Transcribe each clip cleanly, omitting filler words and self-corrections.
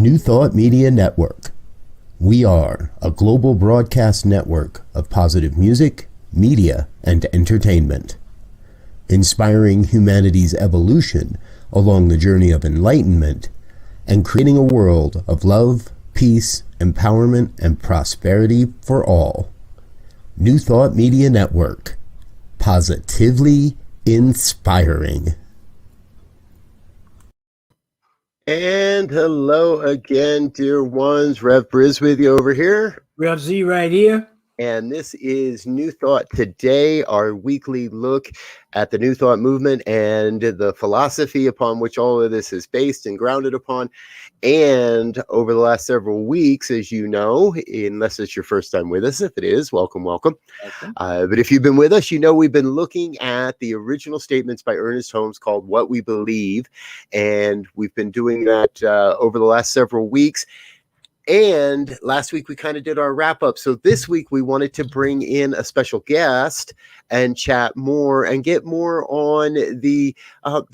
New Thought Media Network. We are a global broadcast network of positive music, media, and entertainment, inspiring humanity's evolution along the journey of enlightenment and creating a world of love, peace, empowerment, and prosperity for all. New Thought Media Network. Positively inspiring. And hello again, dear ones. Rev BRZ with you over here. Rev Z right here. And this is New Thought Today, our weekly look at the New Thought movement and the philosophy upon which all of this is based and grounded upon. And over the last several weeks, as you know, unless it's your first time with us, if it is, welcome, welcome. But if you've been with us, you know we've been looking at the original statements by Ernest Holmes called What We Believe. And we've been doing that over the last several weeks. And last week we kind of did our wrap up. So this week we wanted to bring in a special guest and chat more and get more on the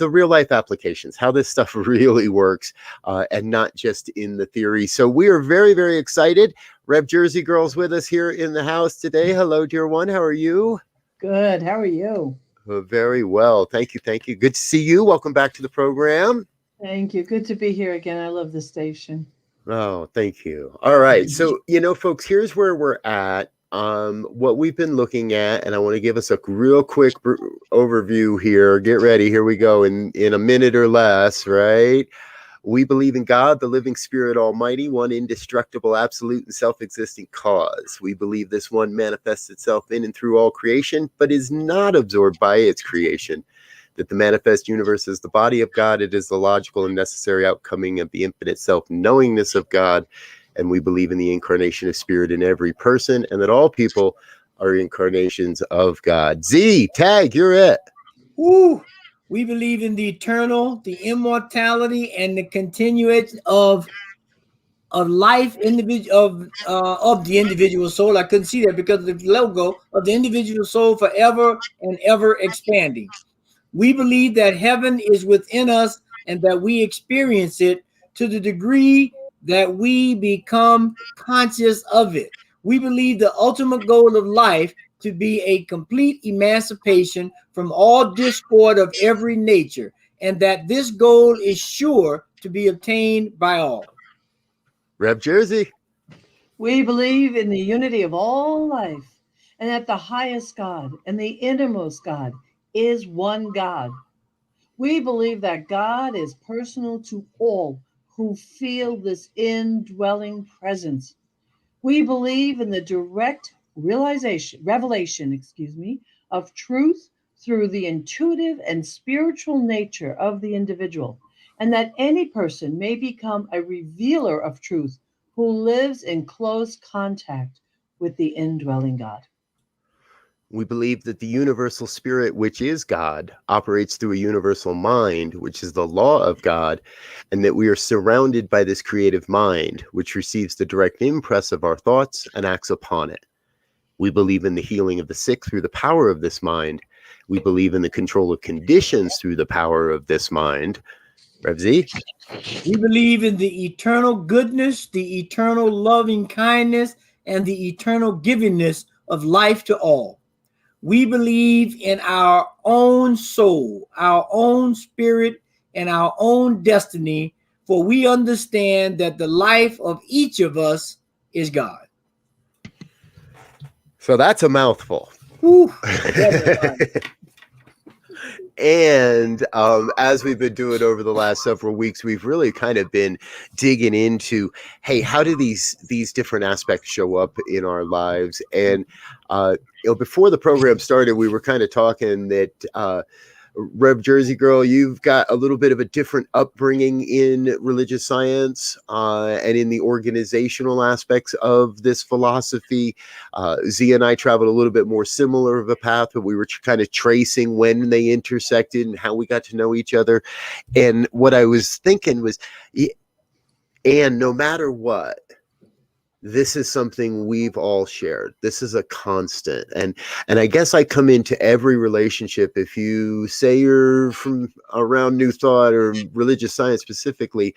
real life applications, how this stuff really works, and not just in the theory. So we are very, very excited. Rev Jersey Girl's with us here in the house today. Hello, dear one. How are you? Good. How are you? Very well. Thank you. Thank you. Good to see you. Welcome back to the program. Thank you. Good to be here again. I love the station. Oh, thank you. All right. So, folks, here's where we're at. What we've been looking at, and I want to give us a real quick overview here. Get ready. Here we go in a minute or less, right? We believe in God, the living spirit almighty, one indestructible, absolute, and self-existing cause. We believe this one manifests itself in and through all creation, but is not absorbed by its creation. That the manifest universe is the body of God. It is the logical and necessary outcoming of the infinite self-knowingness of God. And we believe in the incarnation of spirit in every person, and that all people are incarnations of God. Z, tag, you're it. Woo! We believe in the eternal, the immortality, and the continuation of life, of the individual soul. I couldn't see that because of the logo of the individual soul forever and ever expanding. We believe that heaven is within us and that we experience it to the degree that we become conscious of it. We believe the ultimate goal of life to be a complete emancipation from all discord of every nature, and that this goal is sure to be obtained by all. Rev Jersey. We believe in the unity of all life, and that the highest God and the innermost God is one God. We believe that God is personal to all who feel this indwelling presence. We believe in the direct revelation of truth through the intuitive and spiritual nature of the individual, and that any person may become a revealer of truth who lives in close contact with the indwelling God. We believe that the universal spirit, which is God, operates through a universal mind, which is the law of God, and that we are surrounded by this creative mind, which receives the direct impress of our thoughts and acts upon it. We believe in the healing of the sick through the power of this mind. We believe in the control of conditions through the power of this mind. Rev Z? We believe in the eternal goodness, the eternal loving kindness, and the eternal givingness of life to all. We believe in our own soul, our own spirit, and our own destiny, for we understand that the life of each of us is God. So that's a mouthful. Whew. And as we've been doing over the last several weeks, we've really kind of been digging into, hey, how do these different aspects show up in our lives? And before the program started, we were kind of talking that Rev Jersey Girl, you've got a little bit of a different upbringing in religious science and in the organizational aspects of this philosophy. Z and I traveled a little bit more similar of a path, but we were kind of tracing when they intersected and how we got to know each other. And what I was thinking was, and no matter what, this is something we've all shared. This is a constant. And I guess I come into every relationship. If you say you're from around New Thought or religious science specifically,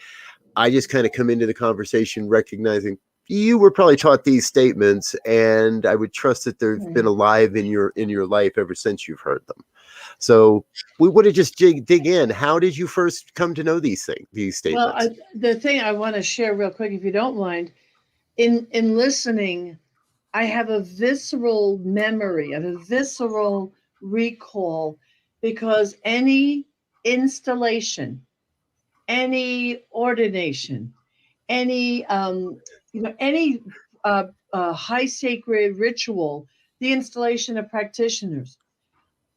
I just kind of come into the conversation recognizing you were probably taught these statements, and I would trust that they've been alive in your life ever since you've heard them. So we would have just dig in. How did you first come to know these statements? Well, the thing I want to share real quick, if you don't mind, in listening, I have a visceral memory, of a visceral recall, because any installation, any ordination, any any high sacred ritual, the installation of practitioners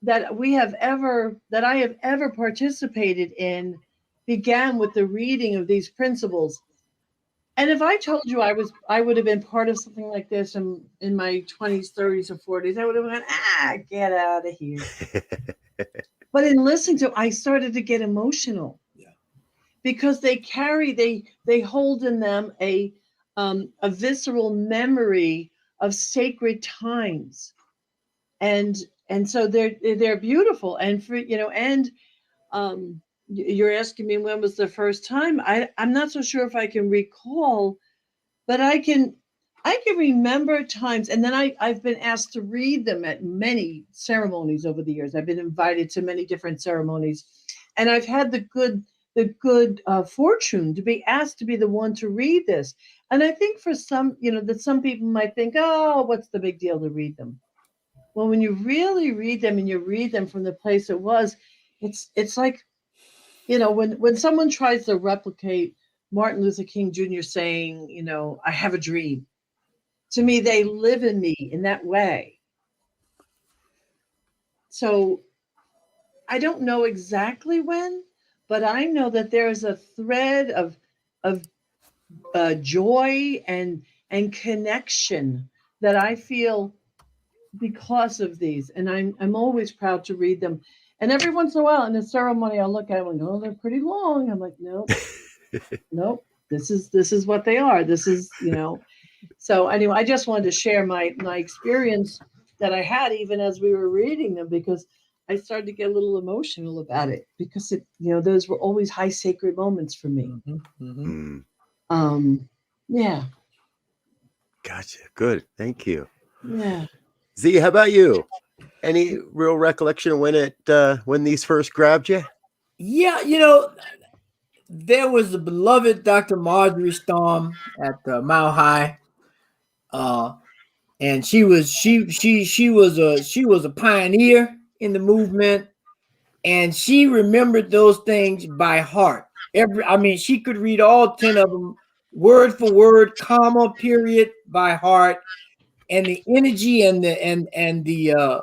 that I have ever participated in began with the reading of these principles. And if I told you I would have been part of something like this in my 20s, 30s, or 40s, I would have gone, get out of here. But in listening to, I started to get emotional. Yeah. Because they hold in them a visceral memory of sacred times. And so they're beautiful. And for you're asking me when was the first time. I'm not so sure if I can recall, but I can remember times. And then I've been asked to read them at many ceremonies over the years. I've been invited to many different ceremonies, and I've had the good fortune to be asked to be the one to read this. And I think for some, that some people might think, oh, what's the big deal to read them? Well, when you really read them, and you read them from the place it was, it's like, when someone tries to replicate Martin Luther King Jr. saying, I have a dream. To me, they live in me in that way. So I don't know exactly when, but I know that there is a thread of joy and connection that I feel because of these, and I'm always proud to read them. And every once in a while in a ceremony, I'll look at them and go, oh, they're pretty long. I'm like, nope, nope. This is what they are. This is, So anyway, I just wanted to share my experience that I had even as we were reading them, because I started to get a little emotional about it, because those were always high sacred moments for me. Mm-hmm. Yeah. Gotcha. Good. Thank you. Yeah. Z, how about you? Any real recollection of when these first grabbed you? Yeah, there was the beloved Dr. Marjorie Storm at Mile High, and she was a pioneer in the movement, and she remembered those things by heart. She could read all 10 of them word for word, comma, period, by heart, and the energy and the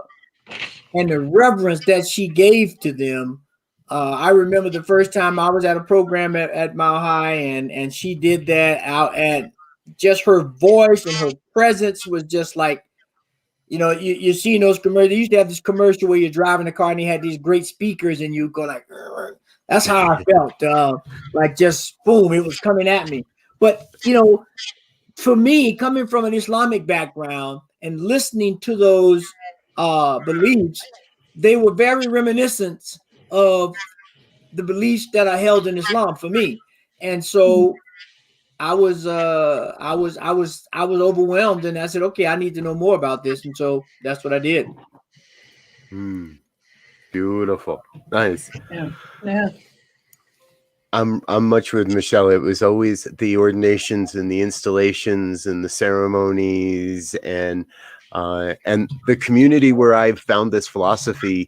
reverence that she gave to them. I remember the first time I was at a program at Mile High, and she did that out at just her voice and her presence was just like, you seen those commercials. They used to have this commercial where you're driving a car and they had these great speakers and you go like, that's how I felt. Like just boom, it was coming at me. But, for me, coming from an Islamic background and listening to those beliefs, they were very reminiscent of the beliefs that I held in Islam for me. And so I was overwhelmed, and I said, okay, I need to know more about this. And so that's what I did. Beautiful. Nice. Yeah. Yeah. I'm much with Michelle. It was always the ordinations and the installations and the ceremonies and the community where I found this philosophy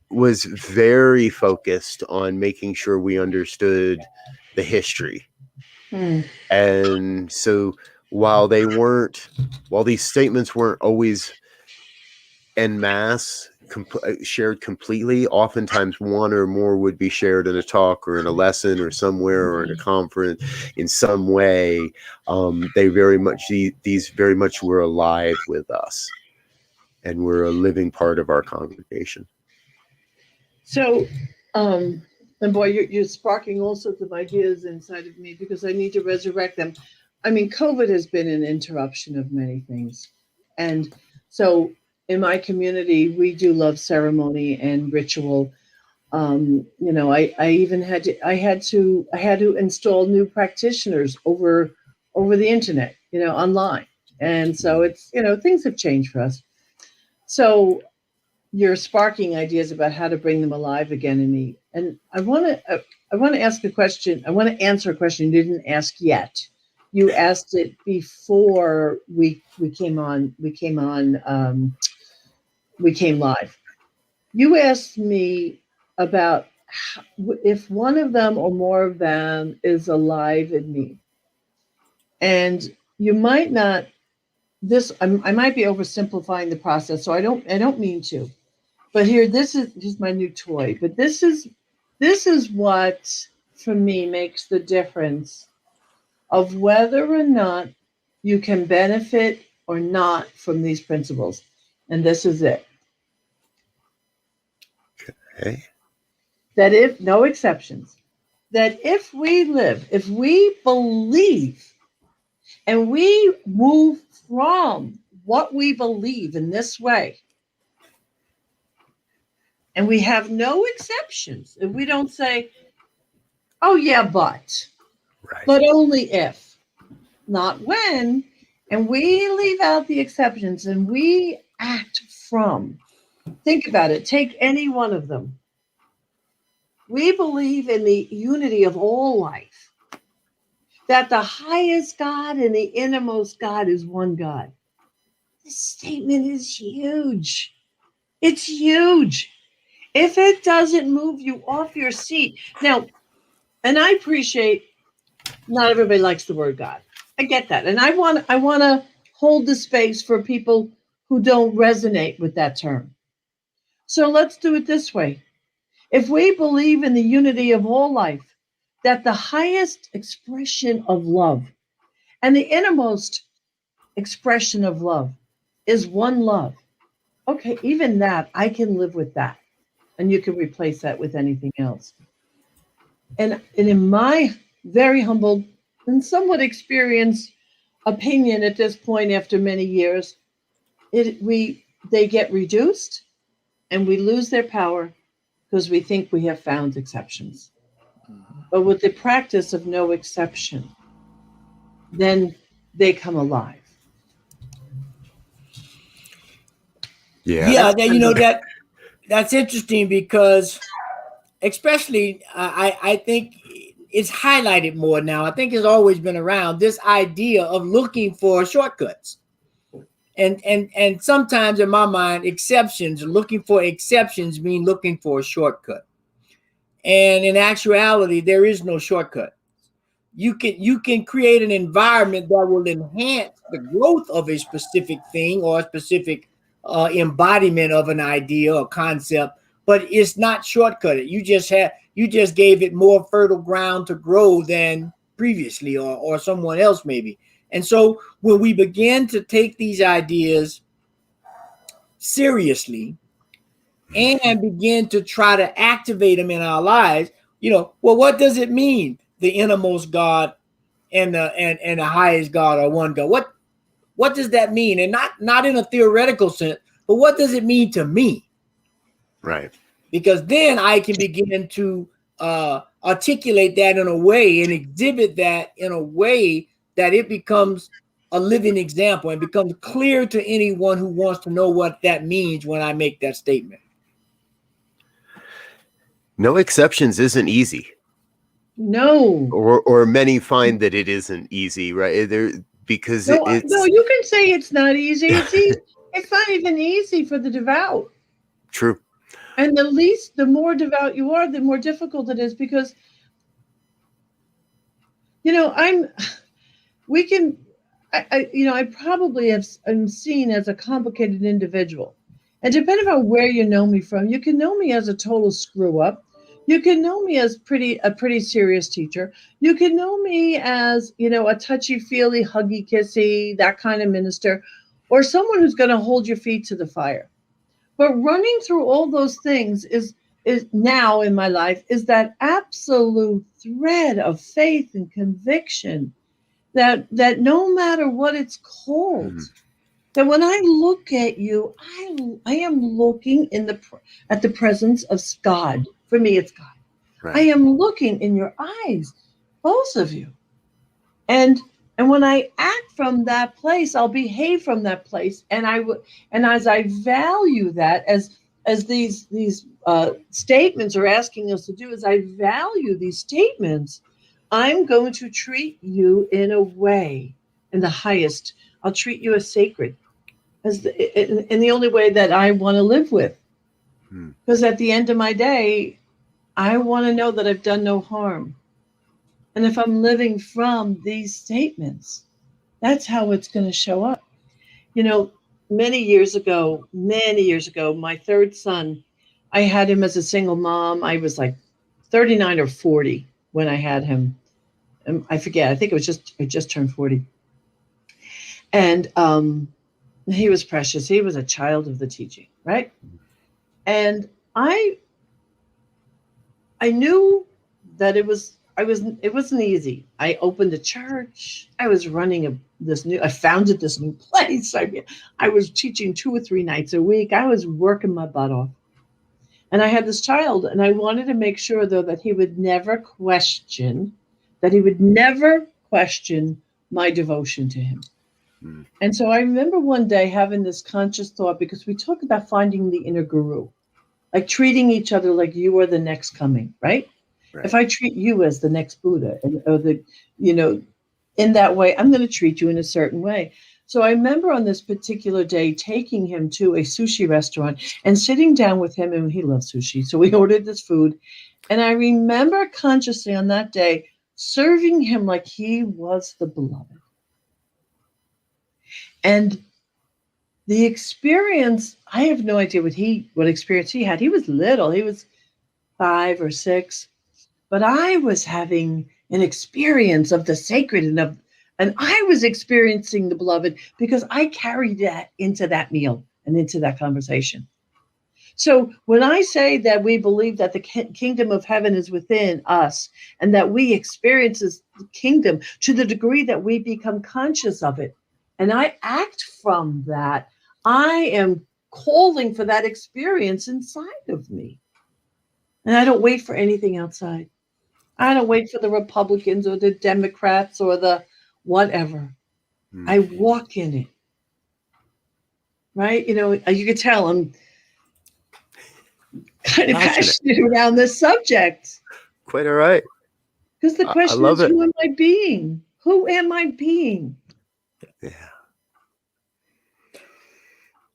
was very focused on making sure we understood the history. And so while these statements weren't always en masse shared completely, oftentimes one or more would be shared in a talk or in a lesson or somewhere or in a conference in some way. These very much were alive with us and were a living part of our congregation. So, and boy, you're sparking all sorts of ideas inside of me, because I need to resurrect them. I mean, COVID has been an interruption of many things. And so in my community, we do love ceremony and ritual. I even had to install new practitioners over the internet, online. And so it's, things have changed for us. So you're sparking ideas about how to bring them alive again in me. And I want to ask a question. I want to answer a question you didn't ask yet. You asked it before we came on. We came live. You asked me about if one of them or more of them is alive in me, and you might not. I might be oversimplifying the process, so I don't mean to. But here's my new toy. But this is what for me makes the difference of whether or not you can benefit or not from these principles. And this is it. Okay. That if no exceptions, that if we believe, and we move from what we believe in this way, and we have no exceptions, if we don't say, oh yeah, Right. but only if, not when, and we leave out the exceptions and we act from, think about it, take any one of them. We believe in the unity of all life, that the highest God and the innermost God is one God. This statement is huge. It's huge. If it doesn't move you off your seat. Now, and I appreciate not everybody likes the word God. I get that. And I want to hold the space for people who don't resonate with that term. So let's do it this way. If we believe in the unity of all life, that the highest expression of love and the innermost expression of love is one love. Okay, even that, I can live with that. And you can replace that with anything else. And in my very humble and somewhat experienced opinion at this point, after many years, they get reduced and we lose their power because we think we have found exceptions. But with the practice of no exception, then they come alive. Yeah, that's interesting because especially I think it's highlighted more now. I think it's always been around this idea of looking for shortcuts. And sometimes in my mind, looking for exceptions mean looking for a shortcut. And in actuality, there is no shortcut. You can create an environment that will enhance the growth of a specific thing or a specific embodiment of an idea or concept, but it's not shortcutted. You just gave it more fertile ground to grow than previously, or someone else maybe. And so when we begin to take these ideas seriously and begin to try to activate them in our lives, well, what does it mean? The innermost God and the highest God are one God. What does that mean? And not in a theoretical sense, but what does it mean to me? Right. Because then I can begin to articulate that in a way and exhibit that in a way that it becomes a living example and becomes clear to anyone who wants to know what that means when I make that statement. No exceptions isn't easy. No. Or many find that it isn't easy, right? Because No, it's no, you can say it's not easy. It's not even easy for the devout. true. And the more devout you are, the more difficult it is because, I probably am seen as a complicated individual. And depending on where you know me from, you can know me as a total screw up. You can know me as a pretty serious teacher. You can know me as, a touchy feely, huggy kissy, that kind of minister, or someone who's going to hold your feet to the fire. But running through all those things is now in my life is that absolute thread of faith and conviction that no matter what it's called, So when I look at you, I am looking at the presence of God. For me, it's God. Right. I am looking in your eyes, both of you. And when I act from that place, I'll behave from that place. And and as I value that, as these statements are asking us to do, as I value these statements, I'm going to treat you in a way, in the highest. I'll treat you as sacred, in the only way that I want to live with. Hmm. Because at the end of my day, I want to know that I've done no harm. And if I'm living from these statements, that's how it's going to show up. You know, many years ago, my third son, I had him as a single mom. I was like 39 or 40 when I had him. I forget. I think I just turned 40. And he was precious. He was a child of the teaching, right? And I knew that it wasn't easy. I opened a church. I was running I founded this new place. I was teaching 2 or 3 nights a week. I was working my butt off. And I had this child, and I wanted to make sure though that he would never question my devotion to him. Hmm. And so I remember one day having this conscious thought, because we talk about finding the inner guru, like treating each other like you are the next coming, right? Right. If I treat you as the next Buddha, in that way, I'm going to treat you in a certain way. So I remember on this particular day taking him to a sushi restaurant and sitting down with him, and he loves sushi. So we ordered this food. And I remember consciously on that day serving him like he was the beloved. And the experience, I have no idea what experience he had. He was little. He was 5 or 6. But I was having an experience of the sacred, and I was experiencing the beloved because I carried that into that meal and into that conversation. So when I say that we believe that the kingdom of heaven is within us, and that we experience the kingdom to the degree that we become conscious of it, and I act from that, I am calling for that experience inside of me. And I don't wait for anything outside. I don't wait for the Republicans or the Democrats or the whatever. Hmm. I walk in it. Right? You can tell I'm kind of passionate around this subject. Quite all right. Because the I question love is, it. who am I being? Who am I being? Yeah.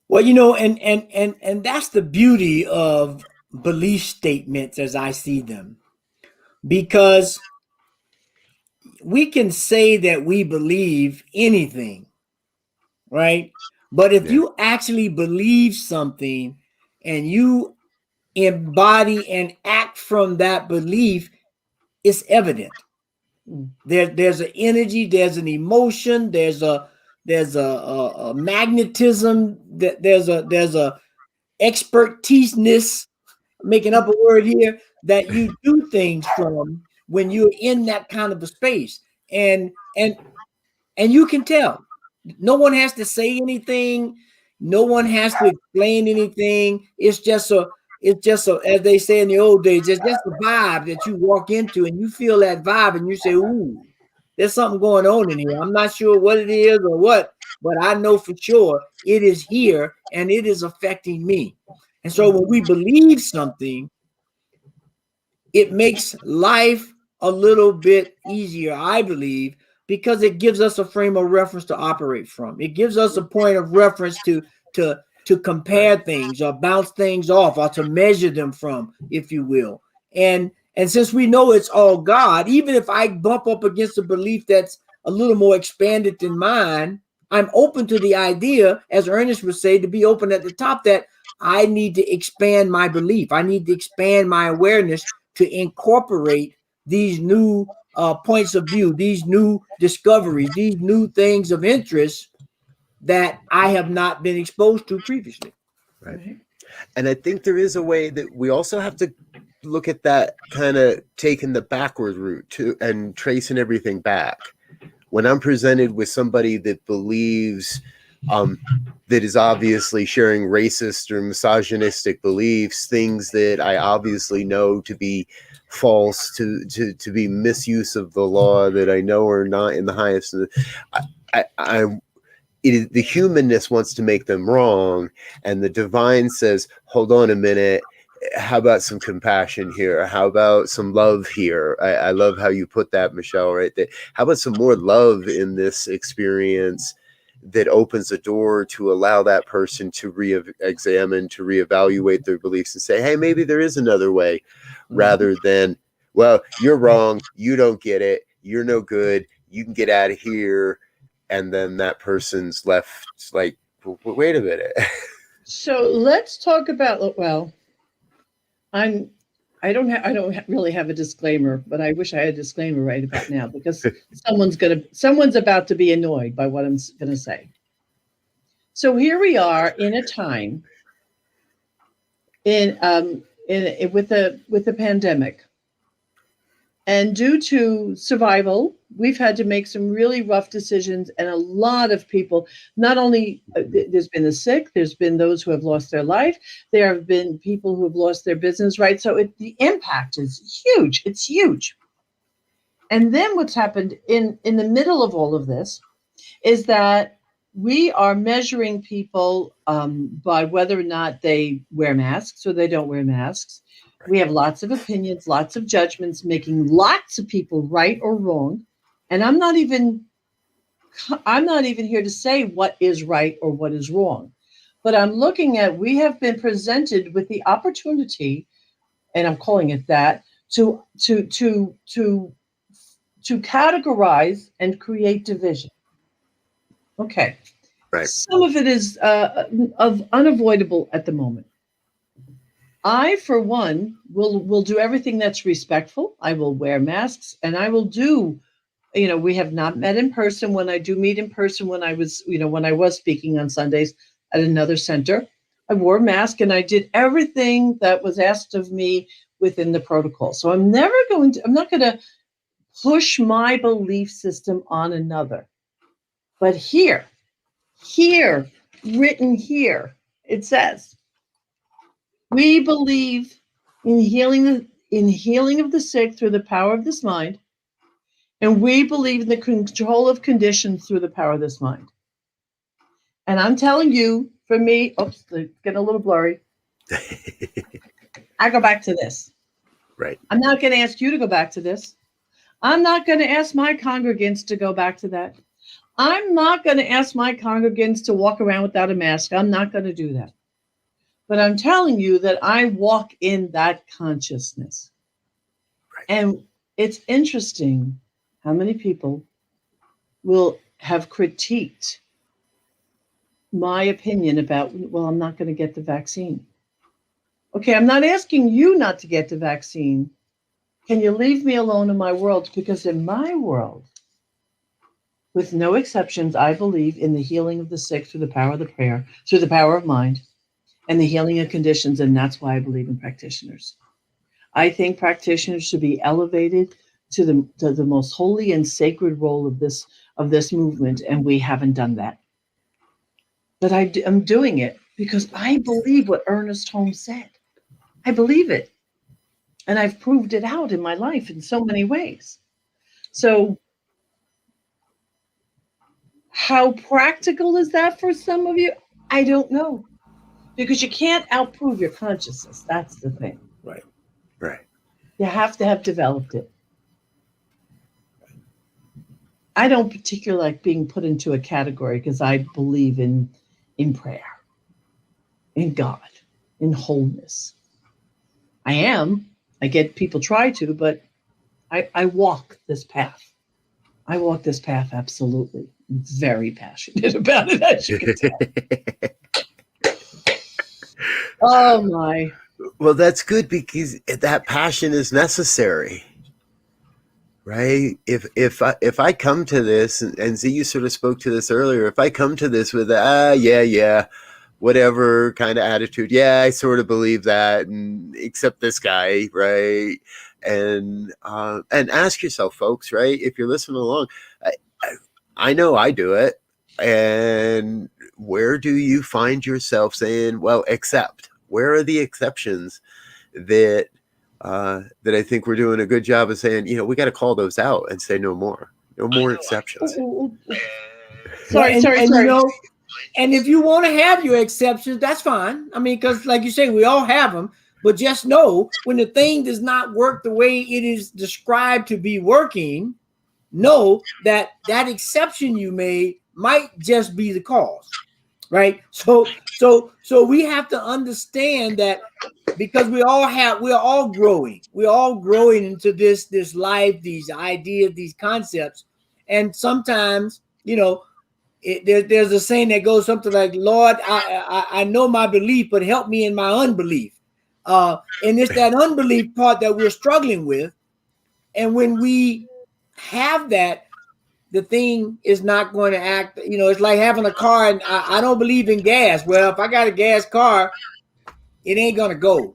Well, and that's the beauty of belief statements as I see them. Because we can say that we believe anything, right? But if you actually believe something and you embody and act from that belief, it's evident. There's an energy, there's an emotion, there's a magnetism, there's a expertiseness, making up a word here, that you do things from when you're in that kind of a space. And you can tell. No one has to say anything. No one has to explain anything. It's just as they say in the old days, it's just a vibe that you walk into and you feel that vibe and you say, ooh, there's something going on in here. I'm not sure what it is or what, but I know for sure it is here and it is affecting me. And so when we believe something, it makes life a little bit easier, I believe, because it gives us a frame of reference to operate from. It gives us a point of reference to compare things or bounce things off or to measure them from, if you will. And since we know it's all God, even if I bump up against a belief that's a little more expanded than mine, I'm open to the idea, as Ernest would say, to be open at the top, that I need to expand my belief. I need to expand my awareness to incorporate these new points of view, these new discoveries, these new things of interest that I have not been exposed to previously. Right. And I think there is a way that we also have to look at that, kind of taking the backward route to and tracing everything back. When I'm presented with somebody that believes that is obviously sharing racist or misogynistic beliefs, things that I obviously know to be false, to be misuse of the law, that I know are not in the highest. The humanness wants to make them wrong, and the divine says, hold on a minute, how about some compassion here? How about some love here? I love how you put that, Michelle, right? That, how about some more love in this experience that opens a door to allow that person to re-examine, to reevaluate their beliefs and say, hey, maybe there is another way, rather than, well, you're wrong, you don't get it, you're no good, you can get out of here. And then that person's left like, wait a minute. So let's talk about, well, I don't really have a disclaimer, but I wish I had a disclaimer right about now, because someone's about to be annoyed by what I'm going to say. So here we are in a time with the pandemic, and due to survival, we've had to make some really rough decisions, and a lot of people, not only there's been the sick, there's been those who have lost their life, there have been people who have lost their business, right? So the impact is huge. It's huge. And then what's happened in the middle of all of this is that we are measuring people by whether or not they wear masks or they don't wear masks. We have lots of opinions, lots of judgments, making lots of people right or wrong. And I'm not even here to say what is right or what is wrong. But I'm looking at, we have been presented with the opportunity, and I'm calling it that, to categorize and create division. Okay. Right. Some of it is unavoidable at the moment. I, for one, will do everything that's respectful. I will wear masks, and I will do, we have not met in person. When I do meet in person, when I was speaking on Sundays at another center, I wore a mask and I did everything that was asked of me within the protocol. So I'm not going to push my belief system on another. But here, written here, it says, we believe in healing of the sick through the power of this mind, and we believe in the control of conditions through the power of this mind. And I'm telling you, for me, oops, it's getting a little blurry. I go back to this. Right. I'm not going to ask you to go back to this. I'm not going to ask my congregants to go back to that. I'm not going to ask my congregants to walk around without a mask. I'm not going to do that. But I'm telling you that I walk in that consciousness. Right. And it's interesting how many people will have critiqued my opinion about, well, I'm not going to get the vaccine. Okay, I'm not asking you not to get the vaccine. Can you leave me alone in my world? Because in my world, with no exceptions, I believe in the healing of the sick through the power of the prayer, through the power of mind, and the healing of conditions, and that's why I believe in practitioners. I think practitioners should be elevated to the most holy and sacred role of this movement, and we haven't done that. But I'm doing it because I believe what Ernest Holmes said. I believe it, and I've proved it out in my life in so many ways. So how practical is that for some of you? I don't know. Because you can't outprove your consciousness. That's the thing. Right. You have to have developed it. I don't particularly like being put into a category because I believe in prayer, in God, in wholeness. I get people try to, but I walk this path. I walk this path absolutely. I'm very passionate about it, as you can tell. Oh my. Well, that's good, because that passion is necessary, right? If I come to this, and Z, you sort of spoke to this earlier, if I come to this with yeah, whatever kind of attitude, yeah, I sort of believe that, and except this guy, right? And ask yourself, folks, right? If you're listening along, I know I do it. And where do you find yourself saying, well, except? Where are the exceptions that that I think we're doing a good job of saying, we got to call those out and say no more. No more exceptions. Sorry. And if you want to have your exceptions, that's fine. I mean, because like you say, we all have them. But just know when the thing does not work the way it is described to be working, know that that exception you made might just be the cause, right? So we have to understand that because we're all growing into this life, these ideas, these concepts, and sometimes there's a saying that goes something like, Lord, I know my belief, but help me in my unbelief. And it's that unbelief part that we're struggling with. And when we have that, the thing is not going to act, it's like having a car and I don't believe in gas. Well, if I got a gas car, it ain't going to go.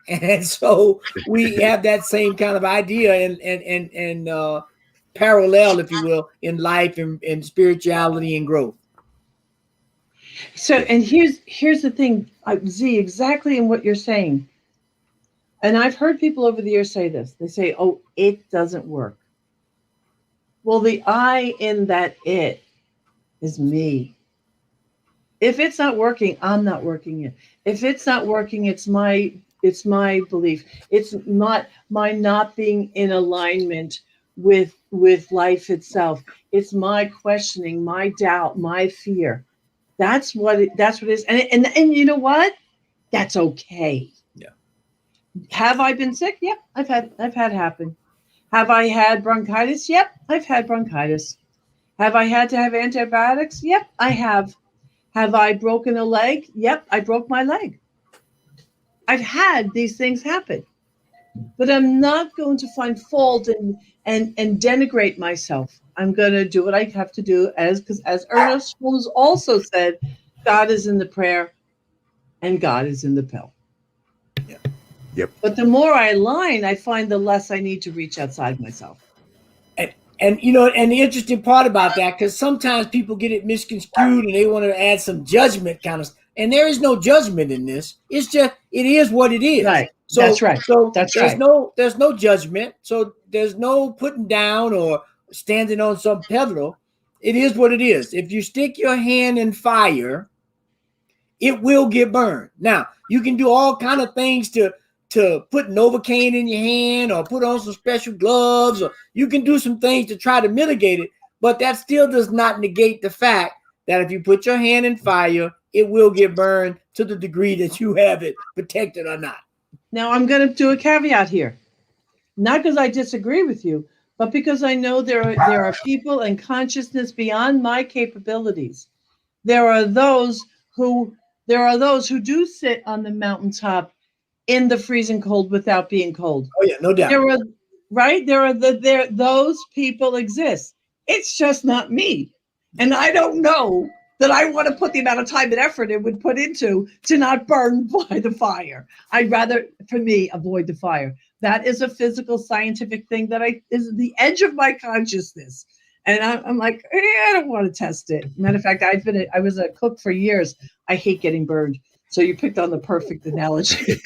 And so we have that same kind of idea and parallel, if you will, in life and spirituality and growth. So, and here's the thing, Z, exactly in what you're saying. And I've heard people over the years say this. They say, "Oh, it doesn't work." Well, the I in that it is me. If it's not working, I'm not working it. If it's not working, it's my belief. It's not my not being in alignment with life itself. It's my questioning, my doubt, my fear. That's what it is. And you know what? That's okay. Yeah. Have I been sick? Yep, I've had happen. Have I had bronchitis? Yep, I've had bronchitis. Have I had to have antibiotics? Yep, I have. Have I broken a leg? Yep, I broke my leg. I've had these things happen. But I'm not going to find fault and denigrate myself. I'm going to do what I have to do because as Ernest Holmes also said, God is in the prayer and God is in the pill. Yeah. Yep. But the more I align, I find the less I need to reach outside myself. And and the interesting part about that, because sometimes people get it misconstrued and they want to add some judgment kind of, and there is no judgment in this. It's just it is what it is. Right. So that's right. So that's there's right. no judgment. So there's no putting down or standing on some pedestal. It is what it is. If you stick your hand in fire, it will get burned. Now you can do all kind of things to put Novocaine in your hand or put on some special gloves, or you can do some things to try to mitigate it, but that still does not negate the fact that if you put your hand in fire, it will get burned to the degree that you have it protected or not. Now I'm going to do a caveat here. Not because I disagree with you, but because I know there are people and consciousness beyond my capabilities. There are those who do sit on the mountaintop in the freezing cold without being cold. Oh yeah, no doubt. Those people exist. It's just not me. And I don't know that I want to put the amount of time and effort it would put into to not burn by the fire. I'd rather, for me, avoid the fire. That is a physical, scientific thing that is the edge of my consciousness. And I'm like, I don't want to test it. Matter of fact, I was a cook for years. I hate getting burned. So you picked on the perfect analogy.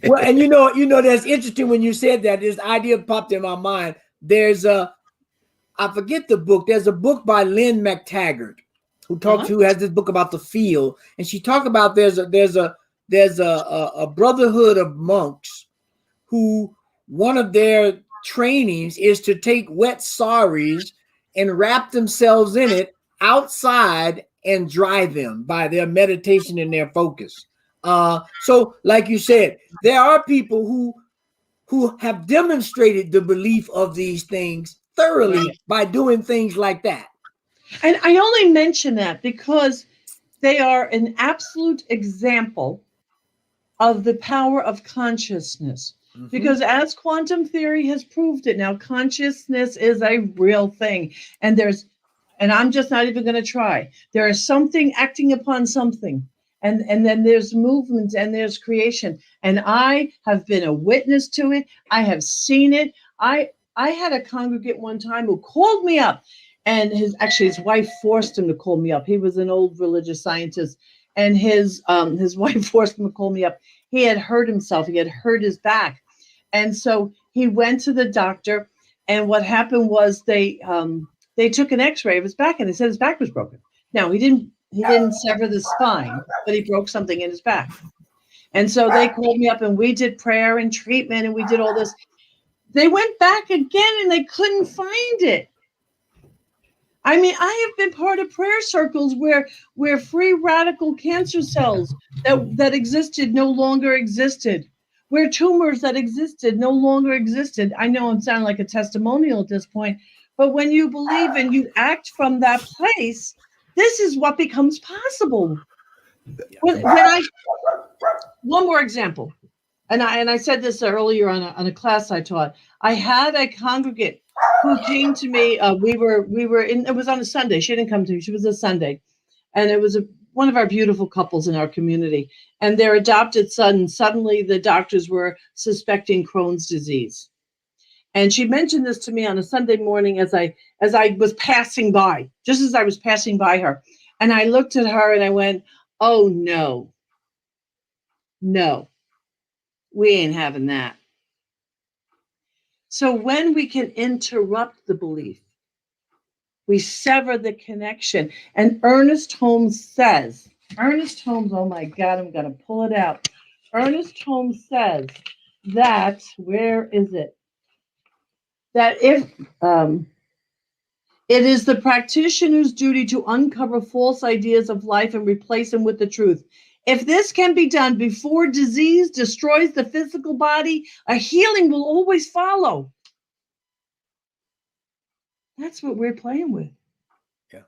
Well, and that's interesting when you said that. This idea popped in my mind. There's I forget the book. There's a book by Lynn McTaggart who has this book about the field, and she talked about there's a brotherhood of monks who one of their trainings is to take wet saris and wrap themselves in it outside and dry them by their meditation and their focus. So like you said, there are people who have demonstrated the belief of these things thoroughly by doing things like that. And I only mention that because they are an absolute example of the power of consciousness. Mm-hmm. Because as quantum theory has proved it now, consciousness is a real thing. And I'm just not even going to try. There is something acting upon something. And then there's movement and there's creation. And I have been a witness to it. I have seen it. I had a congregant one time who called me up and his wife forced him to call me up. He was an old religious scientist, and his wife forced him to call me up. He had hurt himself. He had hurt his back, and so he went to the doctor. And what happened was they took an X-ray of his back, and they said his back was broken. Now he didn't sever the spine, but he broke something in his back. And so they called me up, and we did prayer and treatment, and we did all this. They went back again, and they couldn't find it. I mean, I have been part of prayer circles where free radical cancer cells that existed no longer existed, where tumors that existed no longer existed. I know I'm sounding like a testimonial at this point, but when you believe and you act from that place, this is what becomes possible. One more example, and I said this earlier on a class I taught. I had a congregant who came to me. We were in. It was on a Sunday. She didn't come to me. She was a Sunday, and it was one of our beautiful couples in our community. And their adopted son. Suddenly, the doctors were suspecting Crohn's disease, and she mentioned this to me on a Sunday morning as I was passing by, just as I was passing by her, and I looked at her and I went, "Oh no, no, we ain't having that." So when we can interrupt the belief, we sever the connection. And Ernest Holmes, oh my God, I'm going to pull it out. Ernest Holmes says that, where is it? That if it is the practitioner's duty to uncover false ideas of life and replace them with the truth. If this can be done before disease destroys the physical body, a healing will always follow. That's what we're playing with. Yeah.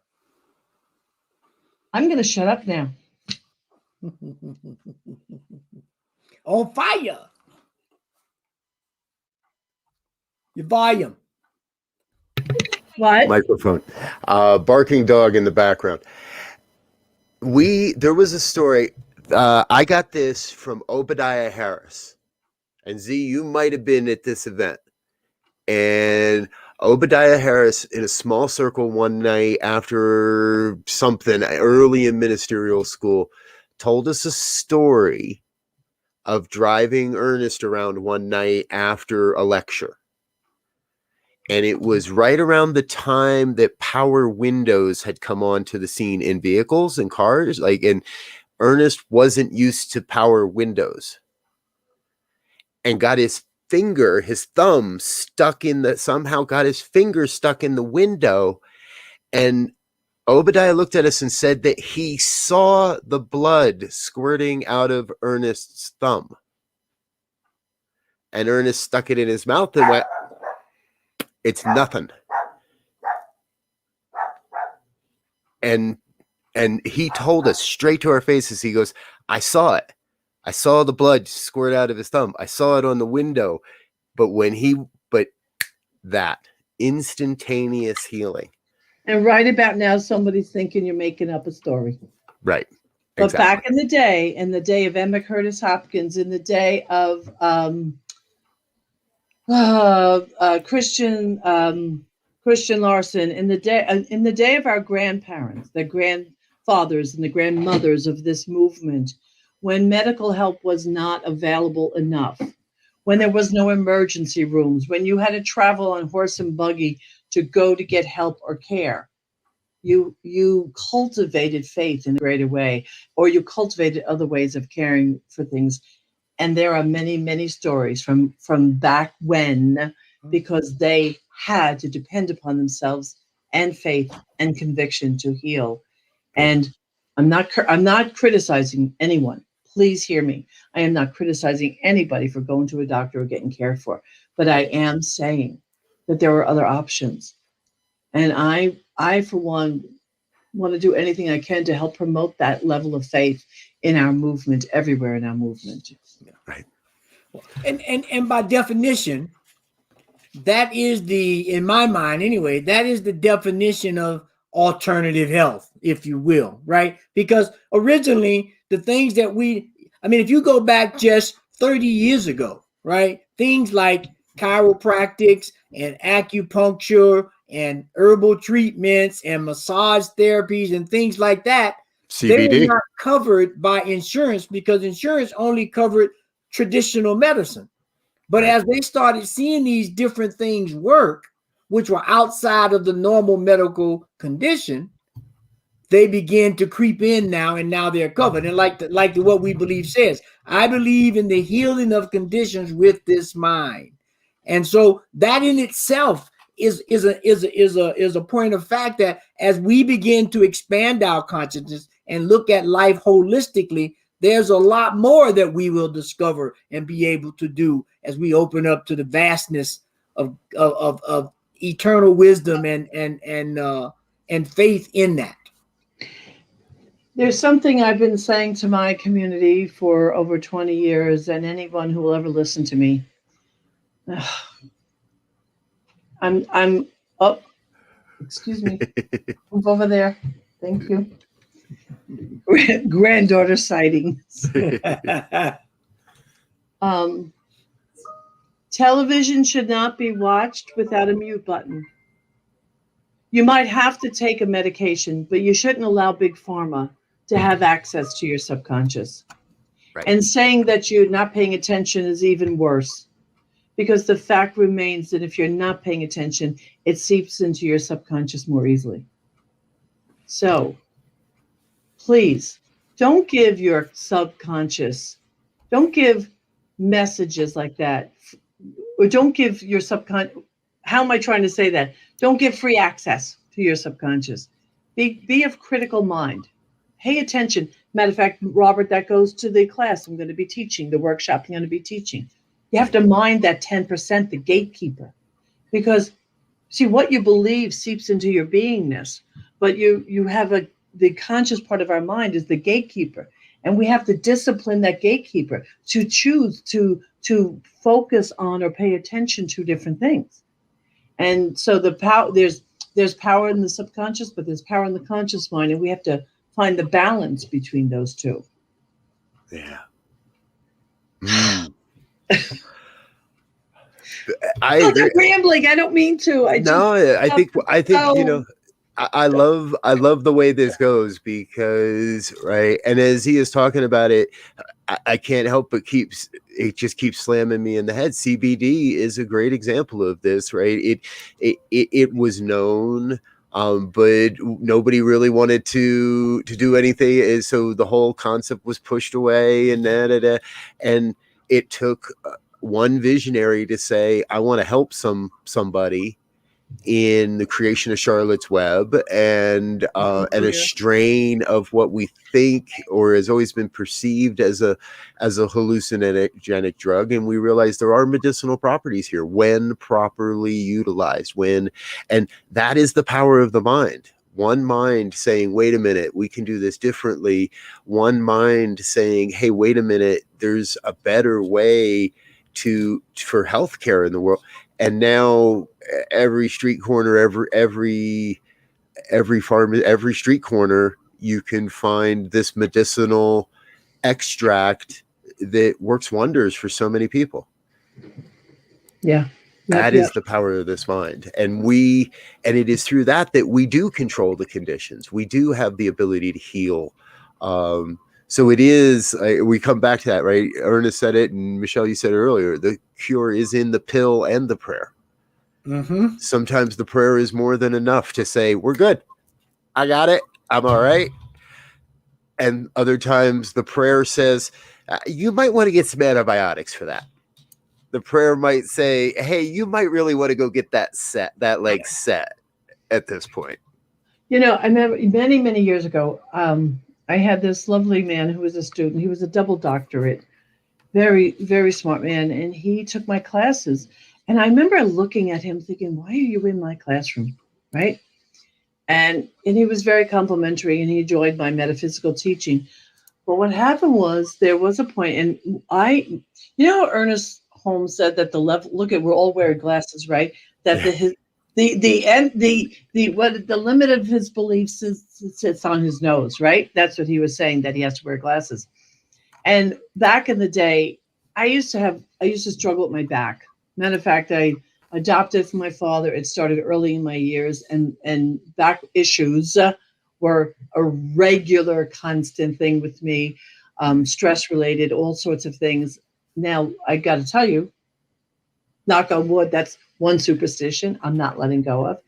I'm going to shut up now. On fire. Your volume. What? Microphone. Barking dog in the background. There was a story. I got this from Obadiah Harris. And Z, you might have been at this event. And Obadiah Harris, in a small circle one night after something early in ministerial school, told us a story of driving Ernest around one night after a lecture. And it was right around the time that power windows had come onto the scene in vehicles and cars. And Ernest wasn't used to power windows and got his thumb stuck in the window. And Obadiah looked at us and said that he saw the blood squirting out of Ernest's thumb. And Ernest stuck it in his mouth and went, "It's nothing." And he told us straight to our faces, he goes, "I saw it. I saw the blood squirt out of his thumb. I saw it on the window." But that instantaneous healing. And right about now, somebody's thinking you're making up a story. Right. But exactly. back in the day of Emma Curtis Hopkins, in the day of Christian Larson, in the day of our grandparents, the grandfathers and the grandmothers of this movement, when medical help was not available enough, when there was no emergency rooms, when you had to travel on horse and buggy to go to get help or care, you cultivated faith in a greater way, or you cultivated other ways of caring for things. And there are many, many stories from back when, because they had to depend upon themselves and faith and conviction to heal. And I'm not criticizing anyone. Please hear me. I am not criticizing anybody for going to a doctor or getting cared for, but I am saying that there are other options. And I for one, want to do anything I can to help promote that level of faith in our movement, everywhere in our movement. Right. And by definition, that is in my mind anyway, that is the definition of alternative health, if you will, right? Because originally the things that if you go back just 30 years ago, right? Things like chiropractics and acupuncture and herbal treatments and massage therapies and things like that, they were CBD. not covered by insurance because insurance only covered traditional medicine. But Right. as they started seeing these different things work, which were outside of the normal medical condition, they begin to creep in now, and now they're covered. And like what we believe says, I believe in the healing of conditions with this mind. And so that in itself is a point of fact that as we begin to expand our consciousness and look at life holistically, there's a lot more that we will discover and be able to do as we open up to the vastness of eternal wisdom and faith in that. There's something I've been saying to my community for over 20 years, and anyone who will ever listen to me. I'm up. Excuse me. Move over there. Thank you. Granddaughter sightings. Television should not be watched without a mute button. You might have to take a medication, but you shouldn't allow Big Pharma to have access to your subconscious. Right. And saying that you're not paying attention is even worse, because the fact remains that if you're not paying attention, it seeps into your subconscious more easily. So please don't give your subconscious, don't give messages like that, or don't give your subconscious, how am I trying to say that? Don't give free access to your subconscious. Be of critical mind. Pay attention. Matter of fact, Robert, that goes to the class I'm going to be teaching, the workshop I'm going to be teaching. You have to mind that 10%, the gatekeeper, because see, what you believe seeps into your beingness, but you have the conscious part of our mind is the gatekeeper, and we have to discipline that gatekeeper to choose to focus on or pay attention to different things. And so the power, there's power in the subconscious, but there's power in the conscious mind, and we have to find the balance between those two. Yeah. I agree. I'm rambling. I don't mean to. I think you know, I love the way this goes, because right, and as he is talking about it, I can't help but it just keeps slamming me in the head. CBD is a great example of this, right? It was known, but nobody really wanted to do anything, and so the whole concept was pushed away, and and it took one visionary to say, I want to help somebody in the creation of Charlotte's Web, and a strain of what we think or has always been perceived as a hallucinogenic drug. And we realize there are medicinal properties here when properly utilized, and that is the power of the mind. One mind saying, wait a minute, we can do this differently. One mind saying, hey, wait a minute, there's a better way for healthcare in the world. And now every street corner, every farm, every street corner, you can find this medicinal extract that works wonders for so many people. Yeah. That is the power of this mind. And it is through that we do control the conditions. We do have the ability to heal. So it is, we come back to that, right? Ernest said it, and Michelle, you said it earlier, the cure is in the pill and the prayer. Mm-hmm. Sometimes the prayer is more than enough to say, we're good. I got it. I'm all right. And other times the prayer says, you might want to get some antibiotics for that. The prayer might say, hey, you might really want to go get that leg set at this point. You know, I remember many, many years ago, I had this lovely man who was a student. He was a double doctorate, very, very smart man. And he took my classes. And I remember looking at him thinking, why are you in my classroom? Right. And he was very complimentary, and he enjoyed my metaphysical teaching. But what happened was there was a point, and Ernest Holmes said that we're all wearing glasses, right? That the limit of his beliefs sits on his nose, right? That's what he was saying, that he has to wear glasses. And back in the day, I used to struggle with my back. Matter of fact, I adopted from my father. It started early in my years, and back issues were a regular, constant thing with me, stress related, all sorts of things. Now, I got to tell you, knock on wood, that's one superstition I'm not letting go of.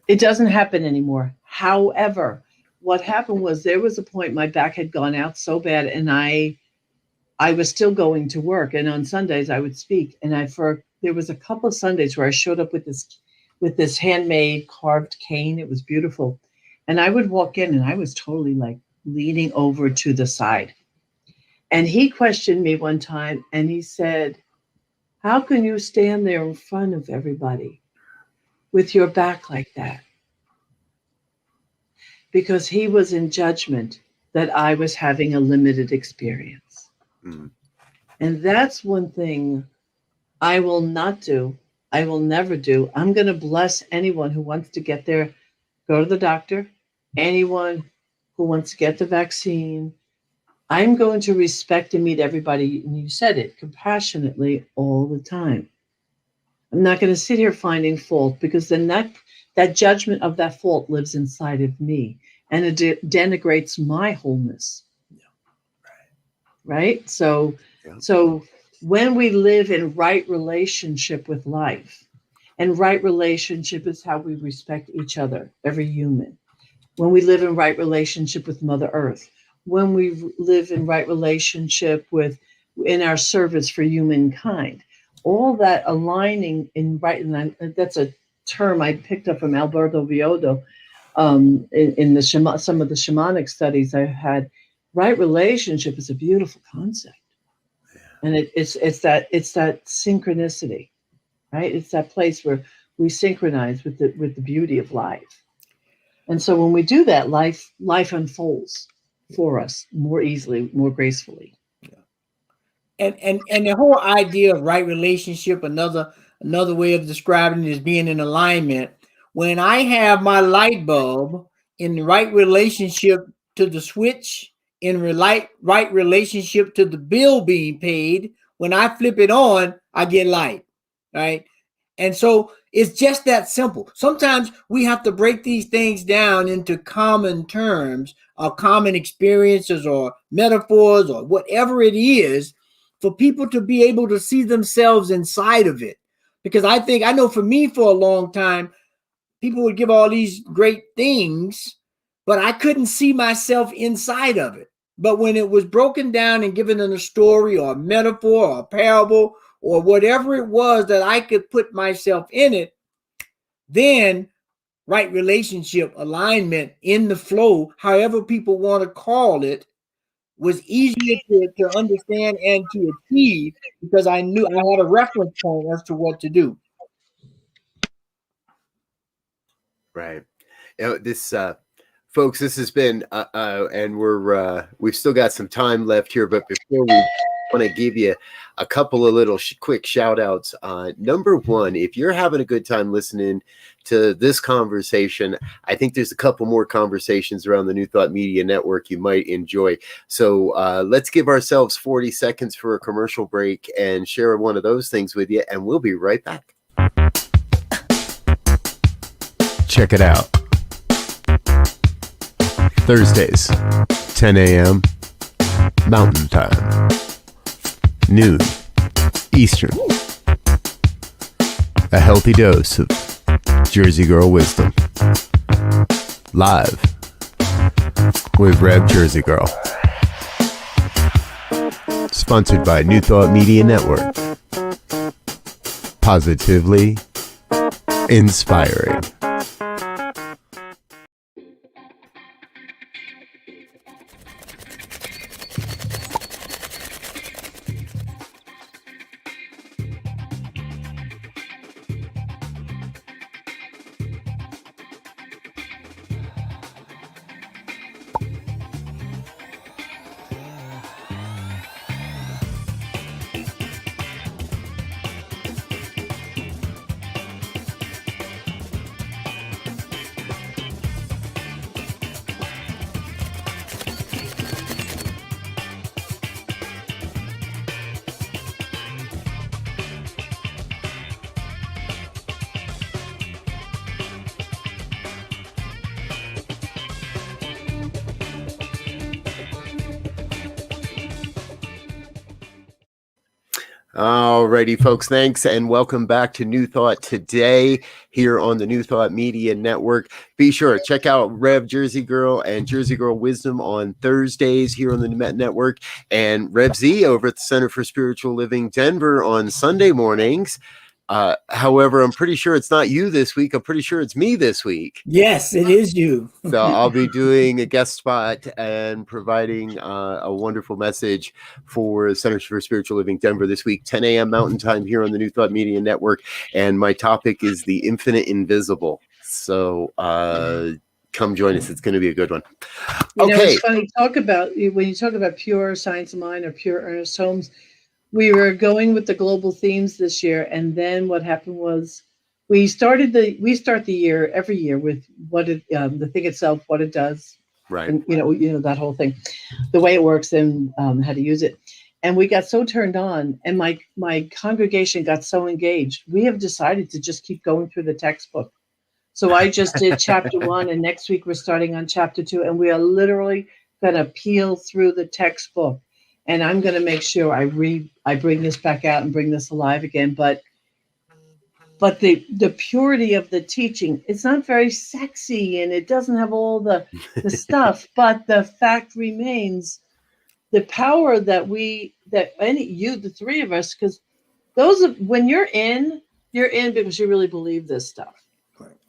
It doesn't happen anymore. However, what happened was there was a point my back had gone out so bad, and I was still going to work, and on Sundays I would speak. And there was a couple of Sundays where I showed up with this handmade carved cane. It was beautiful, and I would walk in, and I was totally like leaning over to the side. And he questioned me one time, and he said, "How can you stand there in front of everybody with your back like that?" Because he was in judgment that I was having a limited experience. Mm. And that's one thing I will not do. I will never do. I'm going to bless anyone who wants to get there, go to the doctor, anyone who wants to get the vaccine. I'm going to respect and meet everybody, and you said it, compassionately all the time. I'm not going to sit here finding fault, because then that judgment of that fault lives inside of me, and it denigrates my wholeness. Yeah. Right? So, Yeah. so when we live in right relationship with life, and right relationship is how we respect each other, every human. When we live in right relationship with Mother Earth, when we live in right relationship in our service for humankind, all that aligning in right, and that's a term I picked up from Alberto Viodo, in some of the shamanic studies I've had. Right relationship is a beautiful concept, and it's that synchronicity, right? It's that place where we synchronize with the beauty of life, and so when we do that, life unfolds for us more easily, more gracefully. And the whole idea of right relationship, another way of describing it is being in alignment. When I have my light bulb in the right relationship to the switch, in right relationship to the bill being paid, when I flip it on, I get light, right? And so it's just that simple. Sometimes we have to break these things down into common terms or common experiences or metaphors or whatever it is, for people to be able to see themselves inside of it. Because I know for me, for a long time, people would give all these great things, but I couldn't see myself inside of it. But when it was broken down and given in a story or a metaphor or a parable or whatever it was that I could put myself in it, then right relationship, alignment, in the flow, however people want to call it, was easier to understand and to achieve, because I knew I had a reference point as to what to do. Right. This folks, this has been and we've still got some time left here, but before we want to give you a couple of little quick shout outs. Number one, if you're having a good time listening to this conversation, I think there's a couple more conversations around the New Thought Media Network you might enjoy. So let's give ourselves 40 seconds for a commercial break and share one of those things with you, and we'll be right back. Check it out. Thursdays, 10 a.m. Mountain Time, noon Eastern. A healthy dose of Jersey Girl wisdom. Live with Rev Jersey Girl. Sponsored by New Thought Media Network. Positively inspiring. Alrighty, folks. Thanks and welcome back to New Thought Today here on the New Thought Media Network. Be sure to check out Rev Jersey Girl and Jersey Girl Wisdom on Thursdays here on the Net Network, and Rev Z over at the Center for Spiritual Living Denver on Sunday mornings. However, I'm pretty sure it's not you this week. I'm pretty sure it's me this week. Yes, it is you. So I'll be doing a guest spot and providing a wonderful message for Centers for Spiritual Living Denver this week, 10 a.m. Mountain Time here on the New Thought Media Network. And my topic is the infinite invisible. So come join us. It's going to be a good one. Okay. It's funny, when you talk about pure science of mind or pure Ernest Holmes, we were going with the global themes this year, and then what happened was we start the year every year with what the thing itself, what it does, right? And that whole thing, the way it works, and how to use it. And we got so turned on, and my congregation got so engaged. We have decided to just keep going through the textbook. So I just did chapter 1, and next week we're starting on chapter 2, and we are literally going to peel through the textbook. And I'm going to make sure I bring this back out and bring this alive again. But the purity of the teaching, it's not very sexy and it doesn't have all the stuff. But the fact remains, the power that the three of us, because when you're in because you really believe this stuff,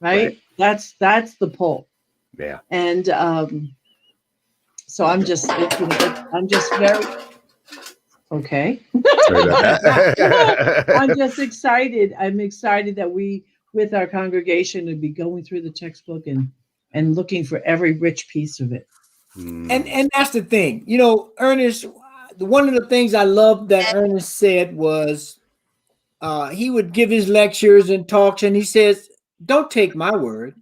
right? That's the pull. Yeah. And so I'm just very. Okay. Sorry about that. I'm just excited. I'm excited that we, with our congregation, would be going through the textbook and looking for every rich piece of it. And that's the thing. Ernest, one of the things I loved that Ernest said was he would give his lectures and talks, and he says, don't take my word.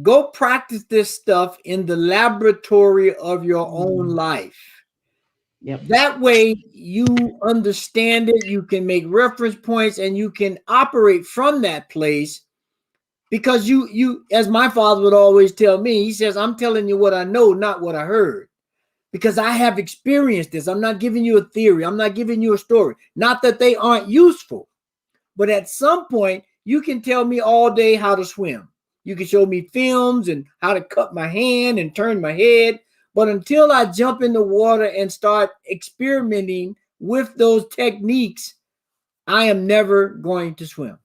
Go practice this stuff in the laboratory of your own life. Yep. That way you understand it, you can make reference points, and you can operate from that place, because you, as my father would always tell me, he says, I'm telling you what I know, not what I heard, because I have experienced this. I'm not giving you a theory. I'm not giving you a story. Not that they aren't useful, but at some point you can tell me all day how to swim. You can show me films and how to cut my hand and turn my head. But until I jump in the water and start experimenting with those techniques, I am never going to swim.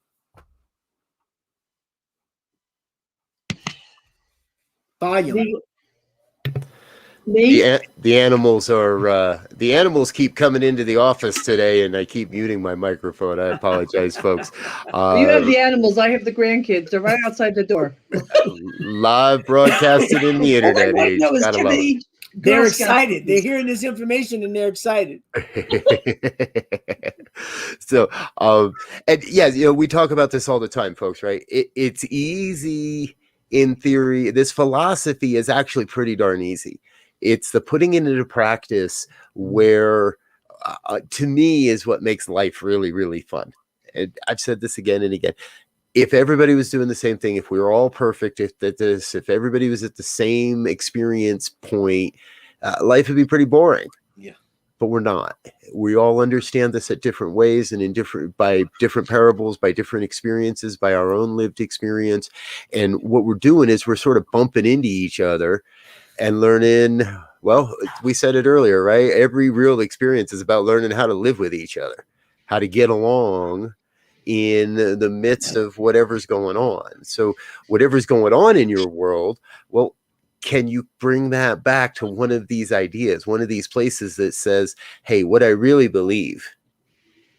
Volume. The animals keep coming into the office today, and I keep muting my microphone. I apologize, folks. You have the animals. I have the grandkids. They're right outside the door. Live broadcasted in the internet age. They're excited. They're hearing this information and they're excited. So, and yeah, we talk about this all the time, folks, right? It's easy in theory. This philosophy is actually pretty darn easy. It's the putting it into practice where, to me, is what makes life really, really fun. And I've said this again and again. If everybody was doing the same thing, if we were all perfect, if everybody was at the same experience point, life would be pretty boring. Yeah. But we're not. We all understand this at different ways and by different parables, by different experiences, by our own lived experience. And what we're doing is we're sort of bumping into each other and learning. Well, we said it earlier, right? Every real experience is about learning how to live with each other, how to get along in the midst of whatever's going on. So whatever's going on in your world, well, can you bring that back to one of these ideas, one of these places that says, hey, what I really believe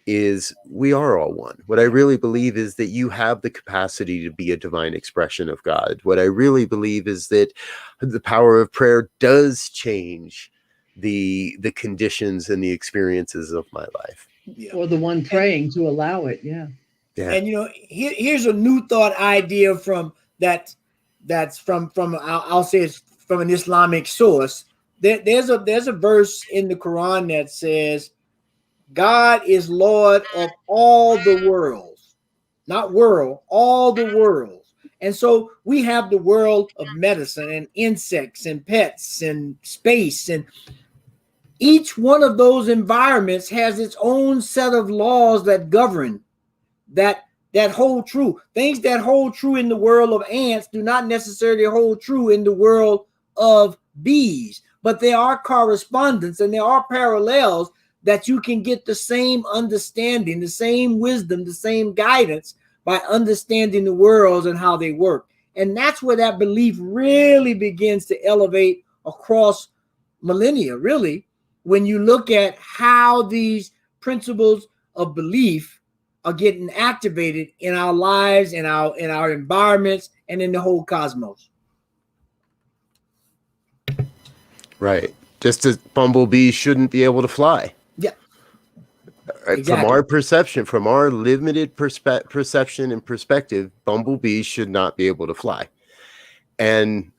is we are all one. What I really believe is that you have the capacity to be a divine expression of God. What I really believe is that the power of prayer does change the conditions and the experiences of my life. Yeah. Or the one praying to allow it. Yeah. And here's a new thought idea from that's from I'll say it's from an Islamic source. There's a verse in the Quran that says God is Lord of all the worlds, not world, all the worlds. And so we have the world of medicine and insects and pets and space, and Each one of those environments has its own set of laws that govern that hold true. Things that hold true in the world of ants do not necessarily hold true in the world of bees, but there are correspondence and there are parallels that you can get the same understanding, the same wisdom, the same guidance by understanding the worlds and how they work. And that's where that belief really begins to elevate across millennia, really, when you look at how these principles of belief are getting activated in our lives, in our environments, and in the whole cosmos. Right. Just as bumblebees shouldn't be able to fly. Yeah. Right? Exactly. From our perception, from our limited perception and perspective, bumblebees should not be able to fly. And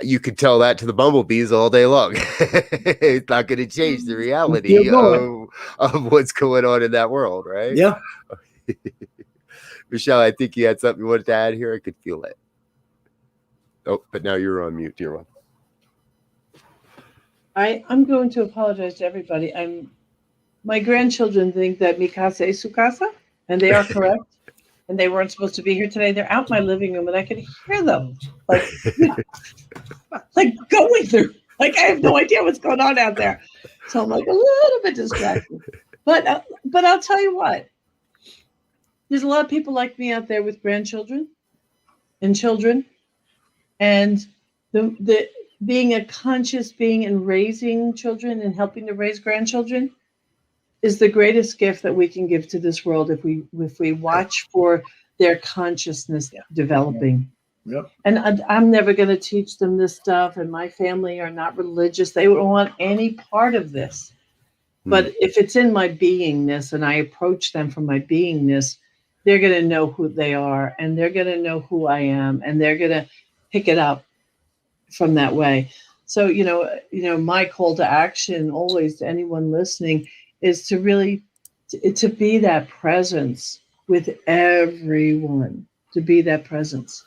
you could tell that to the bumblebees all day long. It's not going to change the reality of what's going on in that world, right? Yeah. Michelle, I think you had something you wanted to add here. I could feel it. Oh, but now you're on mute, dear one. I'm going to apologize to everybody. My grandchildren think that mi casa es su casa, and they are correct. And they weren't supposed to be here today. They're out in my living room, and I could hear them like going through. Like I have no idea what's going on out there. So I'm like a little bit distracted. But I'll tell you what. There's a lot of people like me out there with grandchildren and children, and the being a conscious being and raising children and helping to raise grandchildren is the greatest gift that we can give to this world if we watch for their consciousness developing. Yep. And I'm never going to teach them this stuff, and my family are not religious. They don't want any part of this. But if it's in my beingness and I approach them from my beingness, they're going to know who they are, and they're going to know who I am, and they're going to pick it up from that way. So, my call to action always to anyone listening is to really to be that presence with everyone, to be that presence.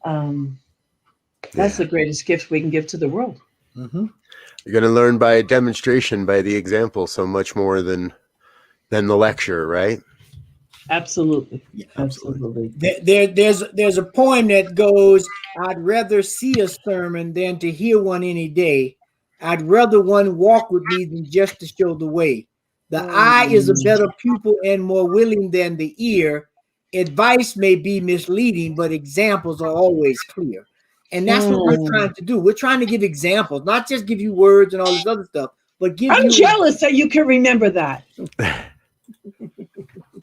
That's the greatest gift we can give to the world. Mm-hmm. You're going to learn by demonstration, by the example, so much more than the lecture, right? Absolutely. Yeah, absolutely. There's a poem that goes, I'd rather see a sermon than to hear one any day. I'd rather one walk with me than just to show the way. The eye is a better pupil and more willing than the ear. Advice may be misleading, but examples are always clear. And that's what we're trying to do. We're trying to give examples, not just give you words and all this other stuff, but give I'm you. jealous that you can remember that. I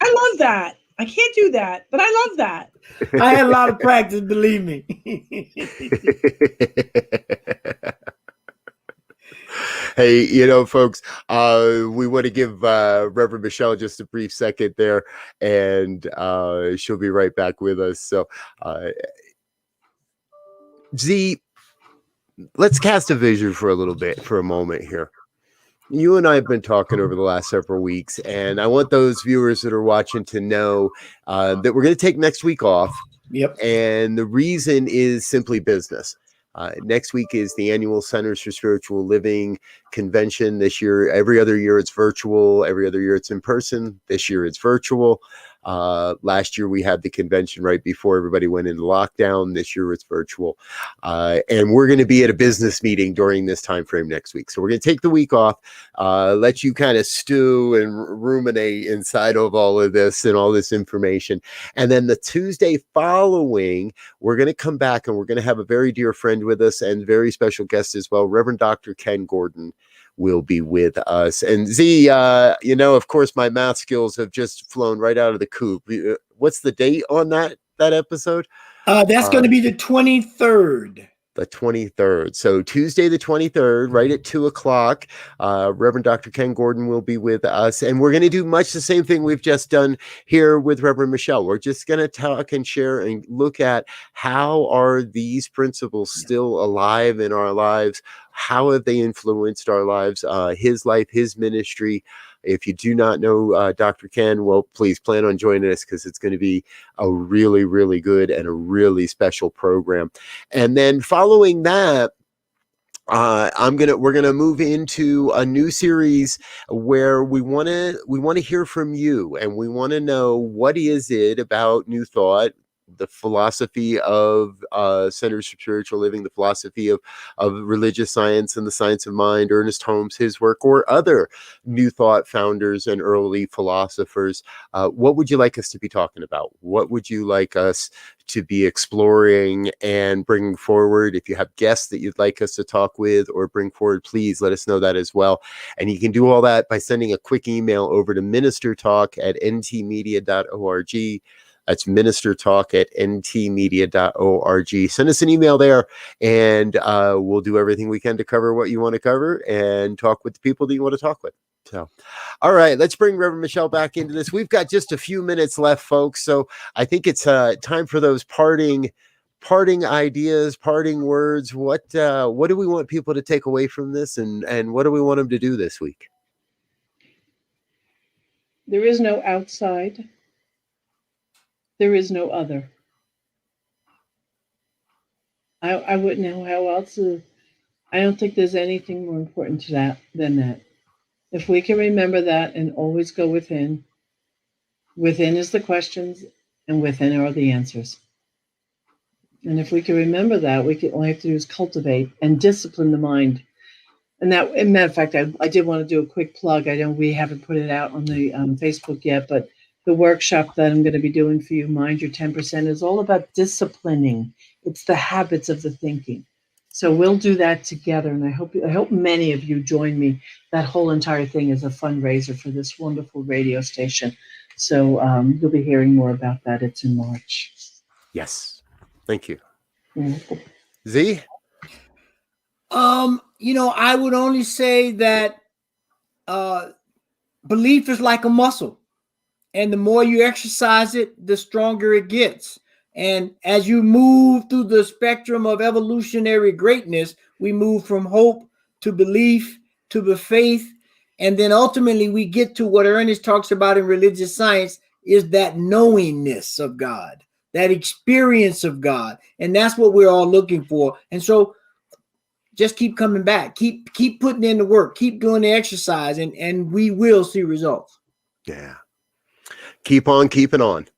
love that. I can't do that, but I love that. I had a lot of practice, believe me. Hey, folks, we want to give Reverend Michelle just a brief second there, and she'll be right back with us. So, Z, let's cast a vision for a moment here. You and I have been talking over the last several weeks, and I want those viewers that are watching to know that we're going to take next week off. Yep. And the reason is simply business. Next week is the annual Centers for Spiritual Living convention. This year, every other year it's virtual. Every other year it's in person. This year it's virtual. Last year we had the convention right before everybody went into lockdown. This year it's virtual. And we're going to be at a business meeting during this time frame next week. So we're going to take the week off, let you kind of stew and ruminate inside of all of this and all this information. And then the Tuesday following, we're going to come back and we're going to have a very dear friend with us and very special guest as well, Reverend Dr. Ken Gordon will be with us. And Z, of course, my math skills have just flown right out of the coop. What's the date on that episode? That's going to be the 23rd. The 23rd. So Tuesday, the 23rd, right at 2:00, Reverend Dr. Ken Gordon will be with us. And we're going to do much the same thing we've just done here with Reverend Michelle. We're just going to talk and share and look at how are these principles still alive in our lives? How have they influenced our lives? His life, his ministry. If you do not know Dr. Ken, well, please plan on joining us because it's going to be a really, really good and a really special program. And then following that, we're gonna move into a new series where we want to hear from you, and we want to know, what is it about New Thought, the philosophy of Centers for Spiritual Living, the philosophy of religious science and the science of mind, Ernest Holmes, his work, or other New Thought founders and early philosophers. What would you like us to be talking about? What would you like us to be exploring and bringing forward? If you have guests that you'd like us to talk with or bring forward, please let us know that as well. And you can do all that by sending a quick email over to ministertalk@ntmedia.org. That's ministertalk@ntmedia.org. Send us an email there, and we'll do everything we can to cover what you want to cover and talk with the people that you want to talk with. So, all right, let's bring Reverend Michelle back into this. We've got just a few minutes left, folks. So I think it's time for those parting ideas, parting words. What do we want people to take away from this, and what do we want them to do this week? There is no outside. There is no other. I wouldn't know how else. I don't think there's anything more important to that than that. If we can remember that and always go within, within is the questions, and within are the answers. And if we can remember that, all we have to do is cultivate and discipline the mind. And that, as a matter of fact, I did want to do a quick plug. I know we haven't put it out on the Facebook yet, but the workshop that I'm going to be doing for you, Mind Your 10%, is all about disciplining. It's the habits of the thinking. So we'll do that together, and I hope many of you join me. That whole entire thing is a fundraiser for this wonderful radio station. So you'll be hearing more about that. It's in March. Yes, thank you. Mm-hmm. Z? I would only say that belief is like a muscle, and the more you exercise it, the stronger it gets. And as you move through the spectrum of evolutionary greatness, we move from hope to belief to the faith, and then ultimately we get to what Ernest talks about in religious science, is that knowingness of God, that experience of God, and that's what we're all looking for. And so just keep coming back, keep putting in the work, keep doing the exercise, and we will see results. Yeah. Keep on keeping on.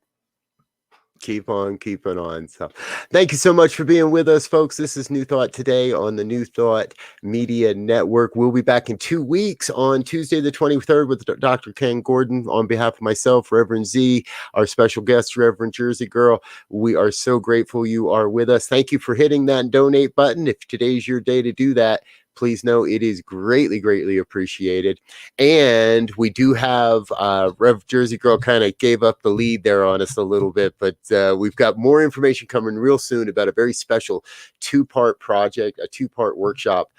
Keep on keeping on. So thank you so much for being with us, folks. This is New Thought Today on the New Thought Media Network. We'll be back in 2 weeks on Tuesday the 23rd with Dr. Ken Gordon. On behalf of myself, Reverend Z, our special guest, Reverend Jersey Girl, we are so grateful you are with us. Thank you for hitting that donate button. If today's your day to do that, please know it is greatly, greatly appreciated. And we do have Rev Jersey Girl kind of gave up the lead there on us a little bit, but we've got more information coming real soon about a very special 2-part project, a 2-part workshop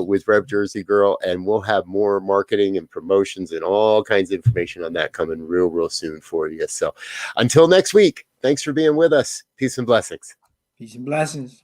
with Rev Jersey Girl, and we'll have more marketing and promotions and all kinds of information on that coming real soon for you. So until next week, thanks for being with us. Peace and blessings. Peace and blessings.